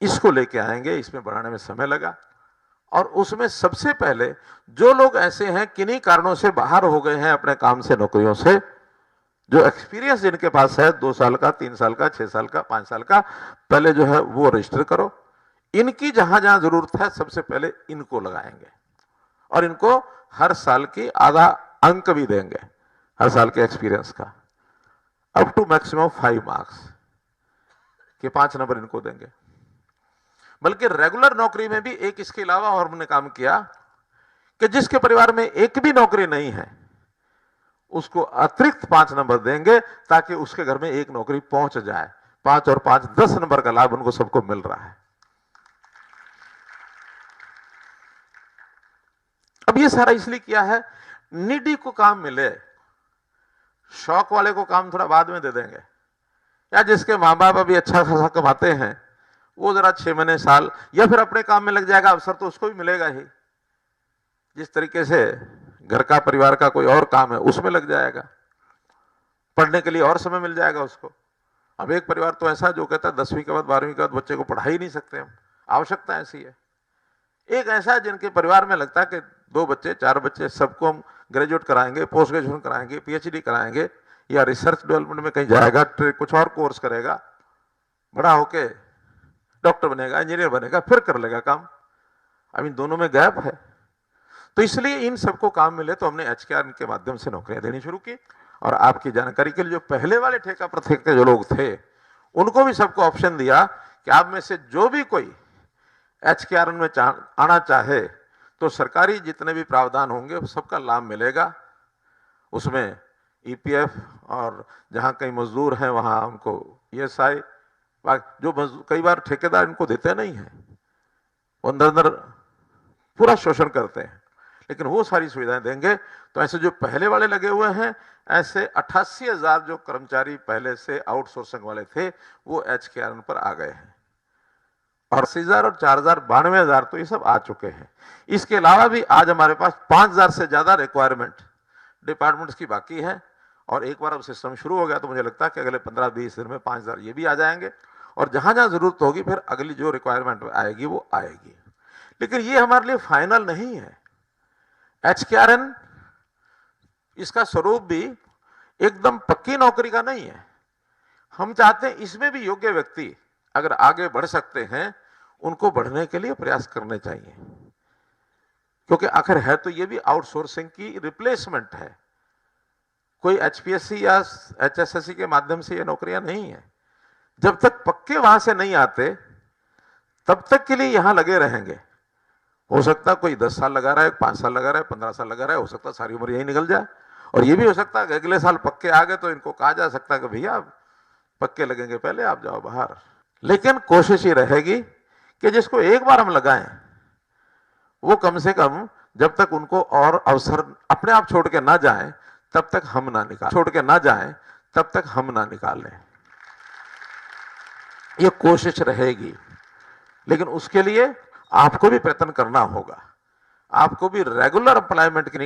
इसको लेके आएंगे, इसमें बढ़ाने में समय लगा। और उसमें सबसे पहले जो लोग ऐसे हैं किन्हीं कारणों से बाहर हो गए हैं अपने काम से, नौकरियों से, जो एक्सपीरियंस जिनके पास है 2 साल का, 3 साल का, 6 साल का, 5 साल का, पहले जो है वो रजिस्टर करो। इनकी जहां जहां जरूरत है सबसे पहले इनको लगाएंगे और इनको हर साल की आधा अंक भी देंगे, हर साल के एक्सपीरियंस का, अप टू मैक्सिमम 5 मार्क्स के 5 नंबर इनको देंगे। बल्कि रेगुलर नौकरी में भी एक इसके अलावा और हमने काम किया कि जिसके परिवार में एक भी नौकरी नहीं है उसको अतिरिक्त 5 नंबर देंगे ताकि उसके घर में एक नौकरी पहुंच जाए। 5 और 5 10 नंबर का लाभ उनको सबको मिल रहा है। अब ये सारा इसलिए किया है, नीडी को काम मिले, शौक वाले को काम थोड़ा बाद में दे देंगे, या जिसके मां बाप अभी अच्छा खासा कमाते हैं वो जरा 6 महीने साल या फिर अपने काम में लग जाएगा, अवसर तो उसको भी मिलेगा ही। जिस तरीके से घर का, परिवार का कोई और काम है उसमें लग जाएगा, पढ़ने के लिए और समय मिल जाएगा उसको। अब एक परिवार तो ऐसा जो कहता है 10वीं के बाद 12वीं के बाद बच्चे को पढ़ा ही नहीं सकते हम, आवश्यकता ऐसी है। एक ऐसा है जिनके परिवार में लगता है कि 2 बच्चे 4 बच्चे सबको हम ग्रेजुएट कराएंगे, पोस्ट ग्रेजुएशन कराएंगे, पीएचडी कराएंगे, या रिसर्च डेवलपमेंट में कहीं जाएगा, कुछ और कोर्स करेगा, बड़ा होके डॉक्टर बनेगा, इंजीनियर बनेगा, फिर कर लेगा काम। अब इन दोनों में गैप है, तो इसलिए इन सबको काम मिले तो हमने एचकेआर के माध्यम से नौकरियां देनी शुरू की। और आपकी जानकारी के लिए जो पहले वाले ठेका प्रथा के जो लोग थे उनको भी सबको ऑप्शन दिया कि आप में से जो भी कोई एचकेआर में आना चाहे तो सरकारी जितने भी प्रावधान होंगे सबका लाभ मिलेगा। उसमें ईपीएफ और जहां कहीं मजदूर हैं वहां उनको ईएसआई, जो कई बार ठेकेदार इनको देते नहीं है, वो अंदर अंदर पूरा शोषण करते हैं, लेकिन वो सारी सुविधाएं देंगे। तो ऐसे जो पहले वाले लगे हुए हैं, ऐसे 88,000 जो कर्मचारी पहले से आउटसोर्सिंग वाले थे वो एचकेआर पर आ गए हैं, और 80,000 और 4,000 92,000 तो ये सब आ चुके हैं। इसके अलावा भी आज हमारे पास 5,000 से ज्यादा रिक्वायरमेंट डिपार्टमेंट्स की बाकी है, और एक बार अब सिस्टम शुरू हो गया तो मुझे लगता है कि अगले 15-20 दिन में 5,000 ये भी आ जाएंगे, और जहां जहां जरूरत होगी फिर अगली जो रिक्वायरमेंट आएगी वो आएगी। लेकिन ये हमारे लिए फाइनल नहीं है। एचकेआरएन इसका स्वरूप भी एकदम पक्की नौकरी का नहीं है। हम चाहते हैं इसमें भी योग्य व्यक्ति अगर आगे बढ़ सकते हैं उनको बढ़ने के लिए प्रयास करने चाहिए, क्योंकि आखिर है तो ये भी आउटसोर्सिंग की रिप्लेसमेंट है। कोई एचपीएससी या एचएसएससी के माध्यम से ये नौकरियां नहीं है। जब तक पक्के वहां से नहीं आते तब तक के लिए यहां लगे रहेंगे। हो सकता है कोई 10 साल लगा रहा है, 5 साल लगा रहा है, 15 साल लगा रहा है, हो सकता है सारी उम्र यही निकल जाए। और ये भी हो सकता है कि अगले साल पक्के आ गए तो इनको कहा जा सकता है कि भैया आप पक्के लगेंगे पहले, आप जाओ बाहर। लेकिन कोशिश ये रहेगी कि जिसको एक बार हम लगाएं वो कम से कम जब तक उनको और अवसर अपने आप छोड़ के ना जाए तब तक हम ना निकालें, ये कोशिश रहेगी। लेकिन उसके लिए आपको भी प्रयत्न करना होगा, आपको भी रेगुलर एम्प्लॉयमेंट की